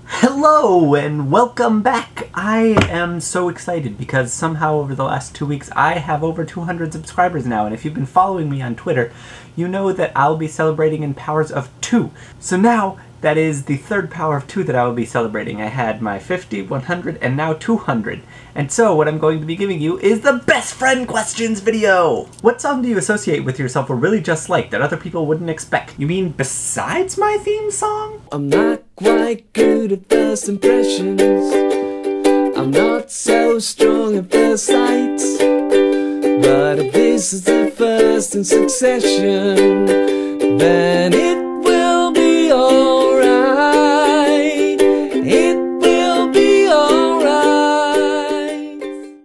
Hello and welcome back! I am so excited because somehow over the last 2 weeks I have over 200 subscribers now, and if you've been following me on Twitter, you know that I'll be celebrating in powers of 2. So now, that is the third power of 2 that I will be celebrating. I had my 50, 100, and now 200. And so what I'm going to be giving you is the best friend questions video! What song do you associate with yourself or really just like that other people wouldn't expect? You mean besides my theme song? I'm not quite good at first impressions. I'm not so strong at first sight. But if this is the first in succession, then it will be alright. It will be alright.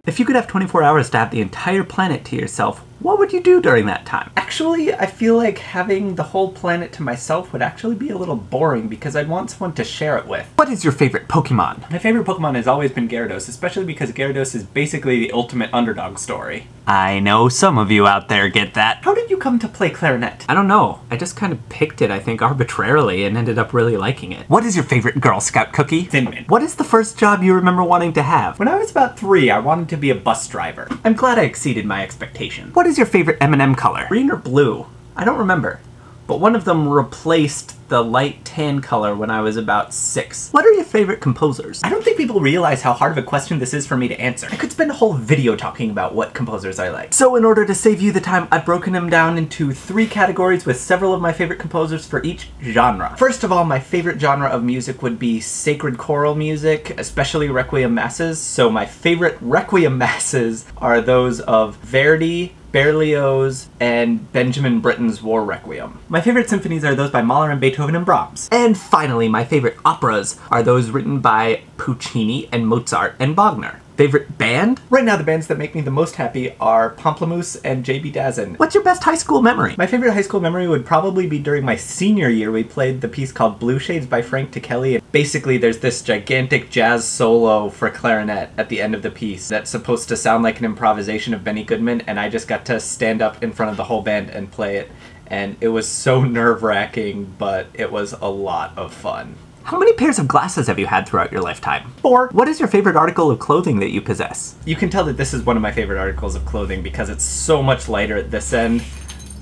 If you could have 24 hours to have the entire planet to yourself, what would you do during that time? Actually, I feel like having the whole planet to myself would actually be a little boring because I'd want someone to share it with. What is your favorite Pokemon? My favorite Pokemon has always been Gyarados, especially because Gyarados is basically the ultimate underdog story. I know some of you out there get that. How did you come to play clarinet? I don't know. I just kind of picked it, I think, arbitrarily and ended up really liking it. What is your favorite Girl Scout cookie? Thin Mint. What is the first job you remember wanting to have? When I was about 3, I wanted to be a bus driver. I'm glad I exceeded my expectations. What is your favorite M&M color? Green or blue? I don't remember. But one of them replaced the light tan color when I was about 6. What are your favorite composers? I don't think people realize how hard of a question this is for me to answer. I could spend a whole video talking about what composers I like. So in order to save you the time, I've broken them down into 3 categories with several of my favorite composers for each genre. First of all, my favorite genre of music would be sacred choral music, especially Requiem Masses. So my favorite Requiem Masses are those of Verdi, Berlioz, and Benjamin Britten's War Requiem. My favorite symphonies are those by Mahler and Beethoven and Brahms. And finally, my favorite operas are those written by Puccini and Mozart and Wagner. Favorite band? Right now the bands that make me the most happy are Pomplamoose and JB Dazen. What's your best high school memory? My favorite high school memory would probably be during my senior year. We played the piece called Blue Shades by Frank Ticheli. And basically there's this gigantic jazz solo for clarinet at the end of the piece that's supposed to sound like an improvisation of Benny Goodman, and I just got to stand up in front of the whole band and play it. And it was so nerve-wracking, but it was a lot of fun. How many pairs of glasses have you had throughout your lifetime? 4. What is your favorite article of clothing that you possess? You can tell that this is one of my favorite articles of clothing because it's so much lighter at this end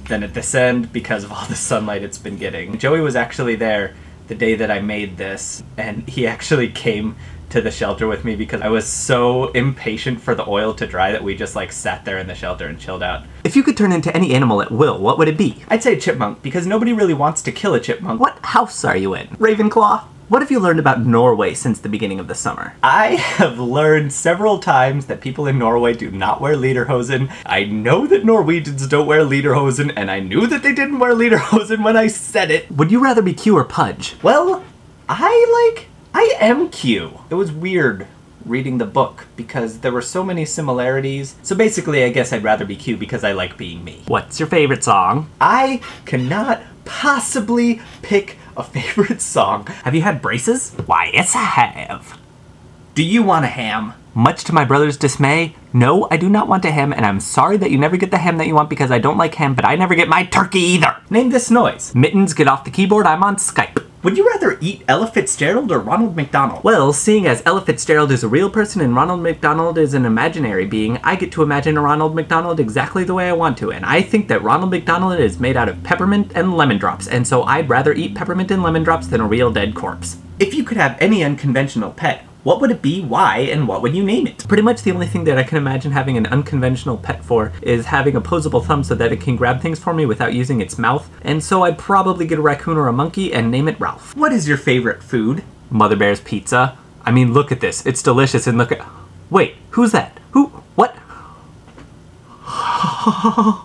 than at this end because of all the sunlight it's been getting. Joey was actually there the day that I made this, and he actually came to the shelter with me because I was so impatient for the oil to dry that we just like sat there in the shelter and chilled out. If you could turn into any animal at will, what would it be? I'd say a chipmunk because nobody really wants to kill a chipmunk. What house are you in? Ravenclaw? What have you learned about Norway since the beginning of the summer? I have learned several times that people in Norway do not wear lederhosen. I know that Norwegians don't wear lederhosen, and I knew that they didn't wear lederhosen when I said it. Would you rather be Q or Pudge? Well, I am Q. It was weird reading the book because there were so many similarities. So basically, I guess I'd rather be Q because I like being me. What's your favorite song? I cannot possibly pick a favorite song. Have you had braces? Why, yes I have. Do you want a ham? Much to my brother's dismay, no, I do not want a ham, and I'm sorry that you never get the ham that you want because I don't like ham, but I never get my turkey either. Name this noise. Mittens, get off the keyboard, I'm on Skype. Would you rather eat Ella Fitzgerald or Ronald McDonald? Well, seeing as Ella Fitzgerald is a real person and Ronald McDonald is an imaginary being, I get to imagine a Ronald McDonald exactly the way I want to, and I think that Ronald McDonald is made out of peppermint and lemon drops, and so I'd rather eat peppermint and lemon drops than a real dead corpse. If you could have any unconventional pet, what would it be, why, and what would you name it? Pretty much the only thing that I can imagine having an unconventional pet for is having opposable thumb so that it can grab things for me without using its mouth, and so I'd probably get a raccoon or a monkey and name it Ralph. What is your favorite food? Mother Bear's pizza. I mean, look at this. It's delicious, and look at... Wait, who's that? Who? What?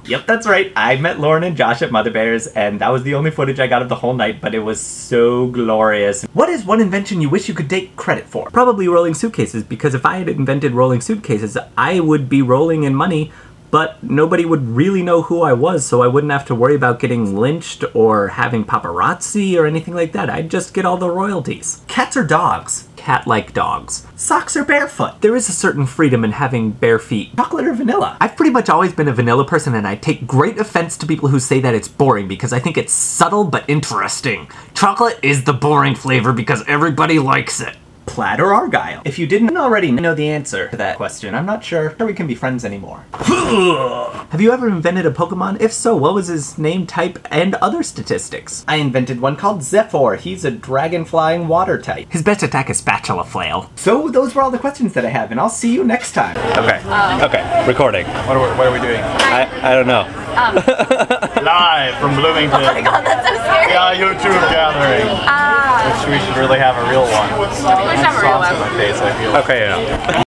Yep, that's right. I met Lauren and Josh at Mother Bear's, and that was the only footage I got of the whole night, but it was so glorious. What is one invention you wish you could take credit for? Probably rolling suitcases, because if I had invented rolling suitcases, I would be rolling in money, but nobody would really know who I was, so I wouldn't have to worry about getting lynched or having paparazzi or anything like that. I'd just get all the royalties. Cats or dogs? cat-like dogs. Socks or barefoot? There is a certain freedom in having bare feet. Chocolate or vanilla? I've pretty much always been a vanilla person, and I take great offense to people who say that it's boring because I think it's subtle but interesting. Chocolate is the boring flavor because everybody likes it. Plaid or Argyle? If you didn't already know the answer to that question, I'm not sure we can be friends anymore. Have you ever invented a Pokemon? If so, what was his name, type, and other statistics? I invented one called Zephyr. He's a dragon-flying water type. His best attack is Spatula Flail. So those were all the questions that I have, and I'll see you next time. Okay. Okay. Recording. What are we doing? I don't know. Live from Bloomington. Oh my god, that's so scary. Yeah, YouTube gathering. Which we should really have a real one. We should have a real one. My face, I feel. Okay, yeah.